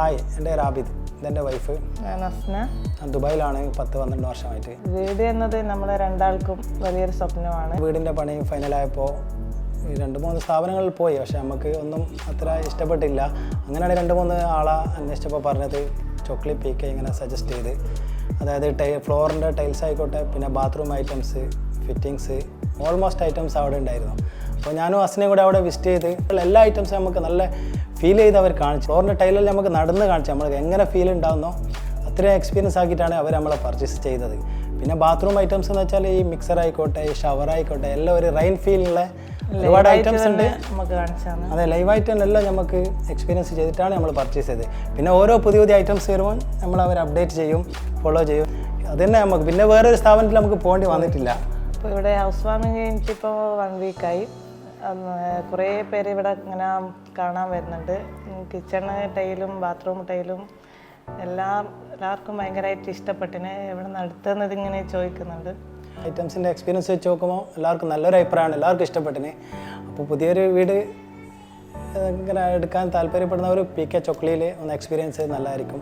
Hi, എൻ്റെ പേര് ആബിദ്, ഇതെൻ്റെ വൈഫ്. ഞാൻ അസ്ന. ദുബായിലാണ് 10-12 വർഷമായിട്ട്. വീട് എന്നത് നമ്മളെ രണ്ടാൾക്കും വലിയൊരു സ്വപ്നമാണ്. വീടിൻ്റെ പണി ഫൈനലായപ്പോൾ 2-3 സ്ഥാപനങ്ങളിൽ പോയി, പക്ഷേ നമുക്ക് ഒന്നും അത്ര ഇഷ്ടപ്പെട്ടില്ല. അങ്ങനെയാണ് 2-3 ആളെ അന്വേഷിച്ചപ്പോൾ പറഞ്ഞത് ചോക്ലി PK ഇങ്ങനെ സജസ്റ്റ് ചെയ്ത്. അതായത് ഫ്ലോറിൻ്റെ ടൈൽസ് ആയിക്കോട്ടെ, പിന്നെ bathroom items, fittings, almost items അവിടെ ഉണ്ടായിരുന്നു. അപ്പോൾ ഞാനും അസ്നയും കൂടെ അവിടെ വിസിറ്റ് ചെയ്ത് എല്ലാ ഐറ്റംസും നമുക്ക് നല്ല ഫീൽ ചെയ്ത് അവർ കാണിച്ചു. ഫ്ലോറിൻ്റെ ടൈലിൽ നമുക്ക് നടന്ന് കാണിച്ചു, നമ്മൾക്ക് എങ്ങനെ ഫീൽ ഉണ്ടാകുന്നോ അത്രയും എക്സ്പീരിയൻസ് ആക്കിയിട്ടാണ് അവർ നമ്മളെ പർച്ചേസ് ചെയ്തത്. പിന്നെ ബാത്റൂം ഐറ്റംസ് എന്ന് വെച്ചാൽ ഈ മിക്സർ ആയിക്കോട്ടെ, ഈ ഷവർ ആയിക്കോട്ടെ, എല്ലാം ഒരു റൈൻ ഫീലുള്ള ഒരുപാട് ഐറ്റംസ് ഉണ്ട്. അതെ, ലൈവായിട്ട് എല്ലാം നമുക്ക് എക്സ്പീരിയൻസ് ചെയ്തിട്ടാണ് നമ്മൾ പർച്ചേസ് ചെയ്തത്. പിന്നെ ഓരോ പുതിയ ഐറ്റംസ് വരുമ്പോൾ നമ്മൾ അവർ അപ്ഡേറ്റ് ചെയ്യും, ഫോളോ ചെയ്യും. അത് തന്നെ നമുക്ക് പിന്നെ വേറൊരു സ്ഥാപനത്തിൽ നമുക്ക് പോകേണ്ടി വന്നിട്ടില്ല. ഇപ്പോൾ ഇവിടെ ഹൗസ് വാമിങ് കഴിഞ്ഞിട്ട് ഇപ്പോൾ 1 വീക്കായി. കുറേ പേര് ഇവിടെ ഇങ്ങനെ കാണാൻ വരുന്നുണ്ട്. കിച്ചൺ ടൈലും ബാത്റൂം ടൈലും എല്ലാവർക്കും ഭയങ്കരമായിട്ട് ഇഷ്ടപ്പെട്ടിന്. ഇവിടെ നടത്തുന്നത് ഇങ്ങനെ ചോദിക്കുന്നുണ്ട്. ഐറ്റംസിൻ്റെ എക്സ്പീരിയൻസ് വെച്ച് നോക്കുമ്പോൾ എല്ലാവർക്കും നല്ലൊരു അഭിപ്രായമാണ്, എല്ലാവർക്കും ഇഷ്ടപ്പെട്ടിന്. അപ്പോൾ പുതിയൊരു വീട് ഇങ്ങനെ എടുക്കാൻ താല്പര്യപ്പെടുന്നവർ PK ചോക്ലിയിൽ ഒന്ന് എക്സ്പീരിയൻസ് നല്ലതായിരിക്കും.